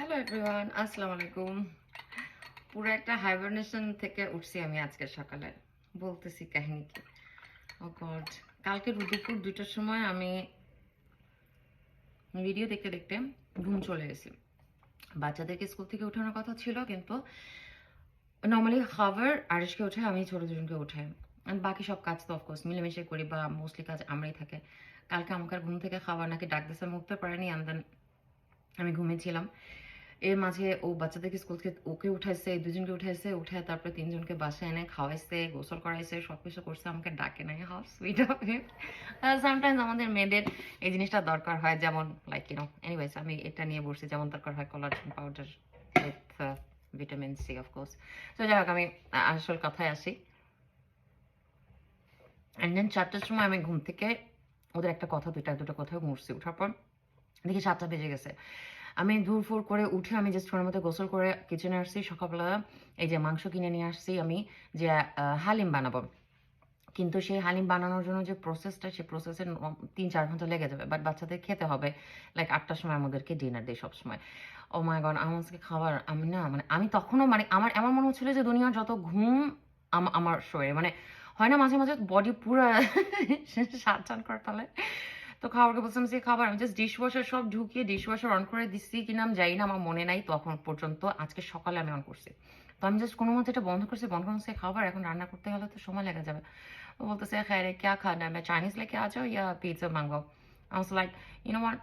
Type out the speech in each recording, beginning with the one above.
Hello everyone, আসসালামু আলাইকুম। পুরো একটা হাইবারনেশন থেকে উঠছি আমি আজকে সকালে। বলতেছি কাহিনী কি। ও গড, কালকে দুপুর 2টার সময় আমি ভিডিও দেখতে দেখতে ঘুম চলে গেছি। বাচ্চাদেরকে স্কুল থেকে ওঠানোর কথা ছিল, কিন্তু নর্মালি খাবার আরিশকে উঠাই, আমি ছোট দুজনকে উঠাই। আর বাকি সব কাজ তো অফকোর্স মিলেমিশে করি, বা মোস্টলি কাজ আমরাই থাকে। কালকে আমাকে ঘুম থেকে খাবার নাকি ডাক দিছে, আমি উঠতে পারিনি। অ্যান্ড দেন আমি ঘুমিয়েছিলাম। এর মাঝে ও বাচ্চাদেরকে স্কুল থেকে ওকে উঠাইছে, দুজনকে উঠাইছে, উঠে তারপরে তিনজনকে বাসায় এনে খাওয়াইছে, গোসল করাইছে, সবকিছু করছে, আমাকে ডাকে নাই। How sweet of him. Sometimes আমাদের মেয়েদের এই জিনিসটা দরকার হয়, যেমন লাইক এনিওয়েজ আমি এটা নিয়ে বসছি, যেমন দরকার হয় collagen powder with vitamin C of course. তো যাই হোক, আমি আসল কথায় আসি। অ্যান্ড দেন 4টার সময় আমি ঘুম থেকে ওদের একটা কথা দুটো কথা মুড়ছি। উঠার পর দেখি 7টা বেজে গেছে। আমি ধুরফুর করে উঠে আমি জাস্ট ফোনের মধ্যে গোসল করে কিচেনে আসছি। সকালবেলা এই যে মাংস কিনে নিয়ে আসছি আমি, যে হালিম বানাবো। কিন্তু সেই হালিম বানানোর জন্য যে প্রসেসটা, সেই প্রসেসে 3-4 ঘন্টা লেগে যাবে। বাট বাচ্চাদের খেতে হবে লাইক 8টার সময়, আমাদেরকে ডিনার দেয় সবসময়। ও মাই গড, আমার আজকে খাবার আমি না মানে আমি তখনও মানে আমার এমন মনে হচ্ছিল যে দুনিয়ার যত ঘুম আমার শরীরে, মানে হয় না মাঝে মাঝে বডি পুরা সান করে ফেলে। তো খাবারকে বলছিলাম যে খাবার, আমি জাস্ট ডিশ ওয়াশার সব ঢুকিয়ে ডিশ ওয়াশার অন করে দিচ্ছি কিনা আমি যাই না, আমার মনে নাই তখন পর্যন্ত। আজকে সকালে আমি অন করছি। তো আমি জাস্ট কোনো মতে এটা বন্ধ করছি, বন্ধ করছি খাবার এখন রান্না করতে গেলে তো সময় লেগে যাবে। ও বলতেছে खैर क्या खाना है, मैं चाइनीज लेके आ जाओ या पिज्जा मंगाओ। I was like you know what,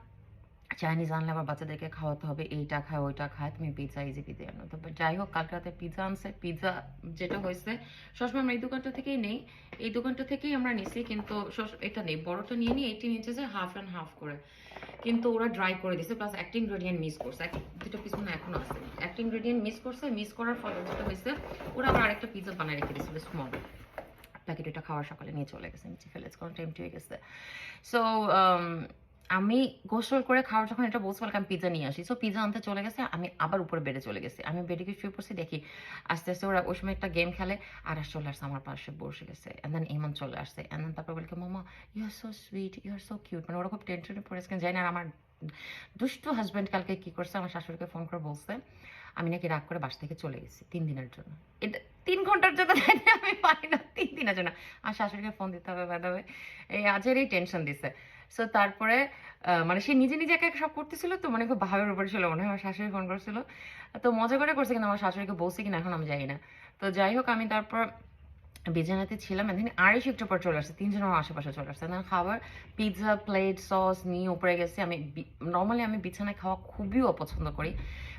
Chinese আনলে আবার বাচ্চাদেরকে খাওয়াতে হবে, এইটা খায় ওইটা খায়, তুমি পিৎজা ইজি দিয়ে আনো। তো যাই হোক, কালকে রাতে পিৎজা আনছে। পিৎজা যেটা হয়েছে, সবসময় আমরা এই দোকানটা থেকেই নেই, এই দোকানটা থেকেই আমরা নিছি, কিন্তু এটা নেই, বড়টা নিয়ে নিই 18 ইঞ্চেসের হাফ অ্যান্ড হাফ করে। কিন্তু ওরা ড্রাই করে দিছে, প্লাস একটা ইনগ্রেডিয়েন্ট মিস করছে, দুটো পিছনে এখন আছে, একটা ইনগ্রেডিয়েন্ট মিস করছে। মিস করার ফলে যেটা হয়েছে, ওরা আবার আরেকটা পিৎজা বানিয়ে রেখে দিয়েছিল স্মল প্যাকেট। ওটা খাওয়ার সকালে নিয়ে চলে গেছে, নিচে ফেলেছে, কারণ টাইম হয়ে গেছে। সো আমি গোসল করে খাওয়ার যখন এটা বলছি, আমি পিৎজা নিয়ে আসি। সো পিৎজা আনতে চলে গেছে, আমি আবার উপরে বেডে চলে গেছি। আমি বেডে গিয়ে শুয়ে পড়ছি, দেখি আস্তে আস্তে ওরা ওই সময় একটা গেম খেলে, আর চলে আসছে আমার পাশে বসে গেছে। অ্যান্ড দেন ইমান চলে আসছে। অ্যান্ড দেন তারপর বলকে মামা you are so sweet, you are so cute. মানে ওরা খুব টেনশনে পড়েছে, জানি না। আর আমার দুষ্টু হাজব্যান্ড কালকে কি করছে, আমার শাশুড়িকে ফোন করে বলছে আমি নাকি রাগ করে বাসা থেকে চলে গেছি 3 দিনের জন্য। এটা 3 ঘন্টার জন্য তাই না, আমি পারি না 3 দিনের জন্য। আর শাশুড়িকে ফোন দিতে হবে বাদাবে, এই আজের এই টেনশন দিছে। সো তারপরে মানে সে নিজে নিজে একা একা সব করতেছিল, তো মানে খুব ভাবের উপর ছিল মনে হয়। আমার শাশুড়ি ফোন করছিল, তো মজা করে করছে, কিন্তু আমার শাশুড়িকে বলছে কিনা এখন আমি জানি না। তো যাই হোক, আমি তারপর বিছানাতে ছিলাম, এদিন আড়াইশো একটু পর চলে আসছে, তিনজন আমার আশেপাশে চলে আসছে। দেন খাবার পিৎজা প্লেট সস নিয়ে উপরে গেছে। আমি নর্মালি আমি বিছানায় খাওয়া খুবই অপছন্দ করি,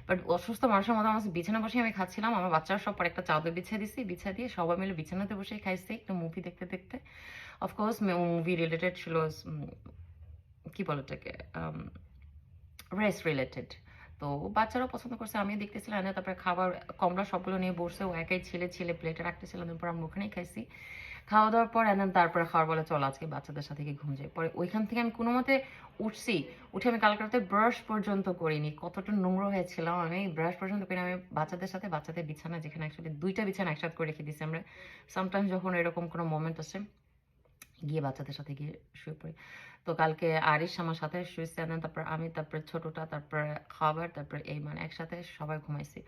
বাট অসুস্থ মানুষের মতো আমার বিছানা বসে আমি খাচ্ছিলাম। আমার বাচ্চারা সব পর একটা চাদর বিছিয়ে দিছি, বিছিয়ে দিয়ে সবাই মিলে বিছানাতে বসে খাইছি একটু মুভি দেখতে দেখতে। অফকোর্স মুভি রিলেটেড ছিল, কি বলে ওটাকে, রেস রিলেটেড। তো বাচ্চারাও পছন্দ করছে, আমিও দেখতেছিলাম। তারপরে খাবার কমলা সবগুলো নিয়ে বসছে, ও একাই ছিলে ছিলে প্লেটে রাখতেছিলাম, তারপর আমরা ওখানেই খাইছি। খাওয়া দাওয়ার পর তারপরে খাওয়ার বলে চলো আজকে বাচ্চাদের সাথে গিয়ে ঘুম যাই। পরে ওইখান থেকে আমি কোনো মতে উঠছি, উঠে আমি কালকে রাতে ব্রাশ পর্যন্ত করিনি, কতটা নোংরা হয়েছিলাম আমি, ব্রাশ পর্যন্ত করিনি। আমি বাচ্চাদের সাথে বাচ্চাদের বিছানা, যেখানে একসাথে 2টা বিছানা একসাথে করে রেখে দিচ্ছি আমরা, সামটাইমস যখন এরকম কোনো মোমেন্ট আসে গিয়ে বাচ্চাদের সাথে গিয়ে শুয়ে পড়ি। তো কালকে আরিশ আমার সাথে শুয়েছে, তারপর আমি, তারপরে ছোটটা, তারপরে খাবার, তারপরে এই মানে একসাথে সবাই ঘুমাইছি।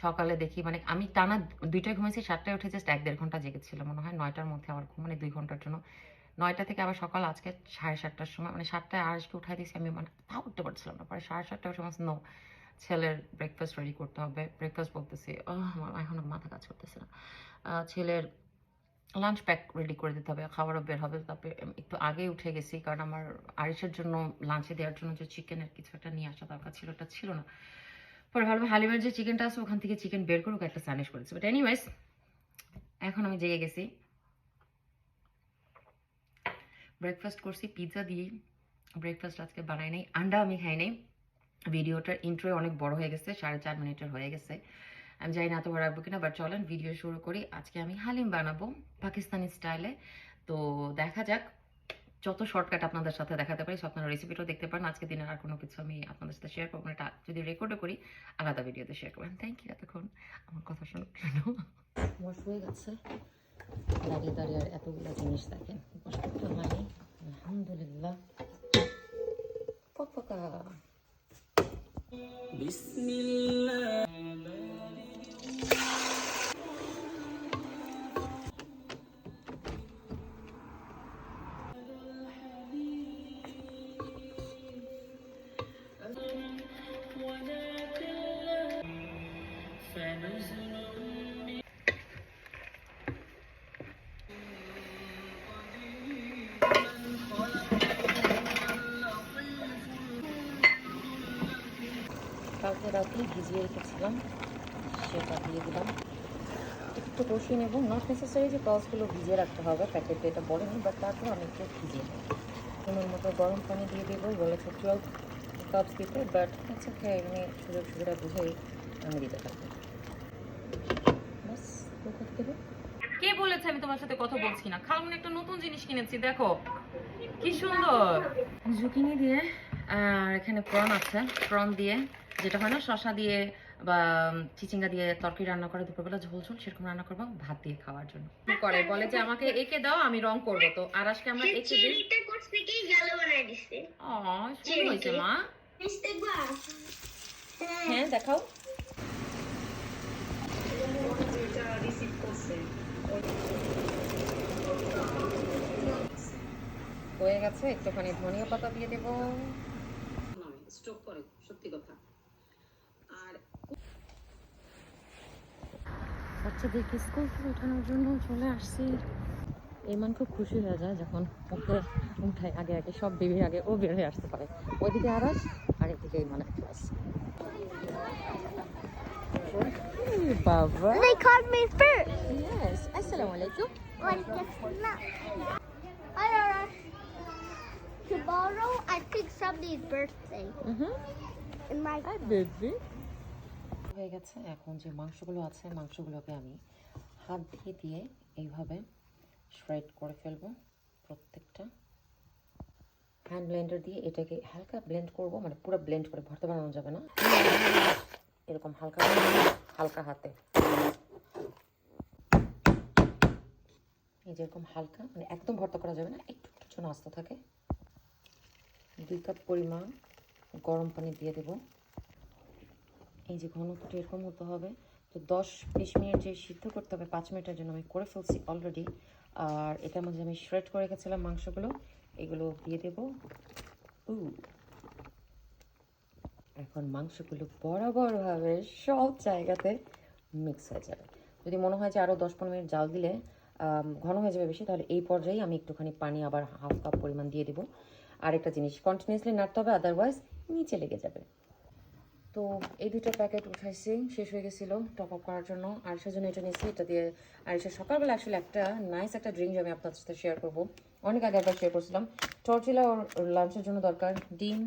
সকালে দেখি মানে আমি টানা 2টায় ঘুমাইছি, 7টায় উঠে জাস্ট 1-1.5 ঘন্টা জেগেছিল মনে হয়। 9টার মধ্যে আবার ঘুম, মানে 2 ঘন্টার জন্য। 9টা থেকে আবার সকাল আজকে 7:30টার সময়, মানে 7টায় আরিশকে উঠাই দিয়েছি আমি, মানে তাও উঠতে পারছিলাম না। পরে 7:30টায় উঠে বলছি নো, ছেলের ব্রেকফাস্ট রেডি করতে হবে। ব্রেকফাস্ট বলতেছি আমার এখন মাথা কাজ করতেছে না। ছেলের লাঞ্চ প্যাক রেডি করে দিতে হবে, খাবারও বের হবে। তারপরে একটু আগেই উঠে গেছি, কারণ আমার আরিশের জন্য লাঞ্চে দেওয়ার জন্য যে চিকেনের কিছু একটা নিয়ে আসা দরকার ছিল, ওটা ছিল না। পরে ভাবলাম হালিমের যে চিকেনটা আছে ওখান থেকে চিকেন বের করুক, একটা স্যান্ডউইচ করেছি। বাট এনিওয়েজ, এখন আমি জেগে গেছি। ব্রেকফাস্ট করছি পিৎজা দিয়েই। ব্রেকফাস্ট আজকে বানাই নাই, আন্ডা আমি খাই নাই। ভিডিওটার ইন্ট্রো অনেক বড় হয়ে গেছে, 4.5 মিনিটের হয়ে গেছে। আমি জানি না এতবার রাখবো কিনা, বাট চলেন ভিডিও শুরু করি। আজকে আমি হালিম বানাবো পাকিস্তানি স্টাইলে। তো দেখা যাক, যত শর্টকাট আপনাদের সাথে দেখাতে পারি, আপনারা রেসিপিটাও দেখতে পারেন। আজকে দিনের আর কোনো কিছু আমি আপনাদের সাথে শেয়ার করবো না, এটা যদি রেকর্ডও করি আলাদা ভিডিওতে শেয়ার করবেন। থ্যাংক ইউ এতক্ষণ আমার কথা শোনার জন্য। ওয়াশ হয়ে গেছে, দাঁড়িয়ে দাঁড়িয়ে আর এতগুলো জিনিস দেখেন, ওয়াশ করতে হয়নি আলহামদুলিল্লাহ। ফকফকা কালকে রাতে ভিজিয়ে রেখেছিলাম, সেটা দিয়ে দিলাম। একটু কষিয়ে নেব, নট নেসেসারি যে পাউসগুলো ভিজিয়ে রাখতে হবে, প্যাকেটে এটা বলেনি, বাট তারপর আমি একটু ভিজিয়ে নেব। আমার মতো গরম পানি দিয়ে দেবো, বলেছে 12 কাপস দিতে, বাট আচ্ছা খেয়ে এমনি সুযোগ সুবিধা বুঝেই আমি দিতে থাকবো। বাস কথা দেবো। কে বলেছে আমি তোমার সাথে কথা বলছি না? খালুন একটা নতুন জিনিস কিনেছি, দেখো কি সুন্দর। জুকিনি দিয়ে আর এখানে প্রন আছে, প্রন দিয়ে যেটা হয় না শসা দিয়ে বা চিচিঙ্গা দিয়ে তরকারি রান্না করে দুপুরবেলা ঝোল ঝোল, সেরকম রান্না করবো ভাত দিয়ে খাওয়ার জন্য। করে বলে যে আমাকে এঁকে দাও, আমি রং করবো। তো আর আজকে আমরা এঁকে দিই। সুন্দর হয়েছে মা। হ্যাঁ দেখাও। হয়ে গেছে, একটুখানি ধনিয়া পাতা দিয়ে দেবো। স্ট্রোক করে সত্যি কথা। আর বাচ্চাদেরকে স্কুল থেকে ওঠানোর জন্য চলে আসছি। ইমান খুব খুশি হয়ে যায় যখন ওকে উঠায় আগে আগে, সব বেবির আগে ও বের হয়ে আসতে পারে। ওইদিকে আরাস আর এদিকে ইমানের ক্লাস। বাবা, They called me first. yes, আসসালামু আলাইকুম। Hi, Arash. Tomorrow I think somebody's birthday. In my hi baby. হয়ে গেছে, এখন যে মাংসগুলো আছে মাংসগুলোকে আমি হাত দিয়ে দিয়ে এইভাবে শ্রেড করে ফেলবো প্রত্যেকটা। হ্যান্ড ব্লেন্ডার দিয়ে এটাকে হালকা ব্লেন্ড করব, মানে পুরো ব্লেন্ড করে ভর্তা বানানো যাবে না, এরকম হালকা হালকা হাতে, এই যেরকম হালকা, মানে একদম ভর্তা করা যাবে না, একটু একটু যেন আস্ত থাকে। 2 কাপ পরিমাণ গরম পানি দিয়ে দেব। এই যে ঘনত্বটা এরকম হতে হবে। তো 10-20 মিনিট যে সিদ্ধ করতে হবে, 5 মিনিটের জন্য আমি করে ফেলছি অলরেডি। আর এটার মধ্যে আমি শ্রেড করে রেখেছিলাম মাংসগুলো, এগুলো দিয়ে দেব। এখন মাংসগুলো বরাবরভাবে সব জায়গাতে মিক্স হয়ে যাবে। যদি মনে হয় যে আরও 10-15 মিনিট জাল দিলে ঘন হয়ে যাবে বেশি, তাহলে এই পর্যায়ে আমি একটুখানি পানি আবার হাফ কাপ পরিমাণ দিয়ে দেবো। আরেকটা জিনিস কন্টিনিউয়াসলি নাড়তে হবে, আদারওয়াইজ নিচে লেগে যাবে। তো এই 2টা প্যাকেট উঠাইছি, শেষ হয়ে গেছিলো টপ আপ করার জন্য। আরিশার জন্য এটা নিয়েছি, এটা দিয়ে আরিশার সকালবেলা আসলে একটা নাইস একটা ড্রিঙ্ক আমি আপনার সাথে শেয়ার করবো। অনেক আগে একবার শেয়ার করছিলাম। টর্টিলা ওর লাঞ্চের জন্য দরকার ডিম,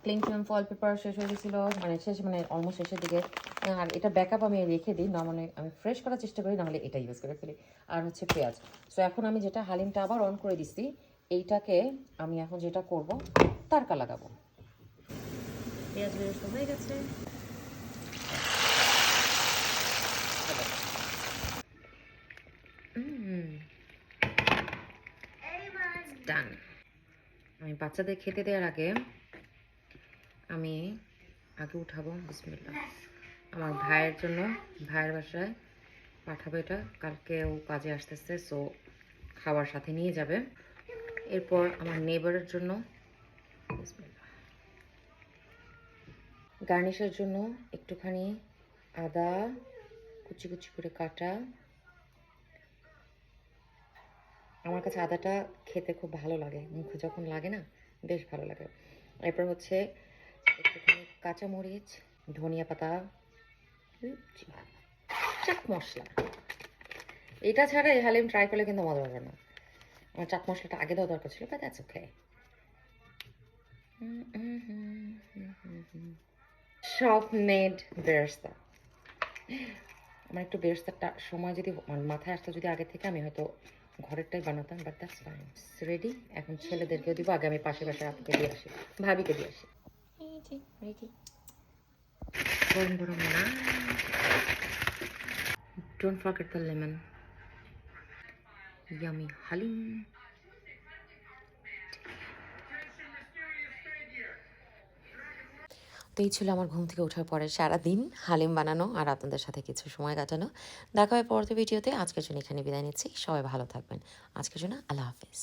ক্লিং ফিল্ম, ফয়েল পেপার শেষ হয়ে গেছিলো, মানে শেষ মানে অলমোস্ট শেষের দিকে। আর এটা ব্যাকআপ আমি রেখে দিই, না মানে আমি ফ্রেশ করার চেষ্টা করি, নাহলে এটা ইউজ করে ফেলি। আর হচ্ছে পেঁয়াজ। সো এখন আমি যেটা হালিমটা আবার অন করে দিচ্ছি, এইটাকে আমি এখন যেটা করব তারকা লাগাবো। পেঁয়াজ বেরেস্তা হয়ে গেছে। ডান। আমি বাচ্চাদের খেতে দেওয়ার আগে আমি আগে উঠাবো বিসমিল্লাহ। আমার ভাইয়ের জন্য, ভাইয়ের বাসায় পাঠাবো এটা, কালকে ও কাজে আসতেছে, সো খাবার সাথে নিয়ে যাবে। এরপর আমার নেবারের জন্য বিসমিল্লাহ। গার্নিশের জন্য একটুখানি আদা কুচি কুচি করে কাটা। আমার কাছে আদাটা খেতে খুব ভালো লাগে, মুখে যখন লাগে না বেশ ভালো লাগে। এরপর হচ্ছে একটুখানি কাঁচামরিচ, ধনিয়া পাতা, চাট মশলা। এটা ছাড়া এই হালিম ট্রাই করলে কিন্তু মজা হবে না। আমার চাট মশলাটা আগে দেওয়া দরকার ছিল, বাট দ্যাটস ওকে। সব মেড বেরেস্তা। আমার একটু বেরেস্তাটা সময় যদি মাথায় আসতো যদি আগে থেকে, আমি হয়তো ঘরেরটাই বানাতাম, বাট দ্যাটস ফাইন। রেডি। এখন ছেলেদেরকেও দিব, আগে আমি পাশে পাশে আপুকে দিয়ে আসি, ভাবিকে দিয়ে আসি। রেডি। গরম গরম না, don't forget the lemon. Yummy haleem. তো এই ছিল আমার ঘুম থেকে ওঠার পরে সারাদিন হালিম বানানো আর আপনাদের সাথে কিছু সময় কাটানো। দেখা হয় পরবর্তী ভিডিওতে। আজকের জন্য এখানে বিদায় নিচ্ছি। সবাই ভালো থাকবেন। আজকের জন্য আল্লাহ হাফেজ।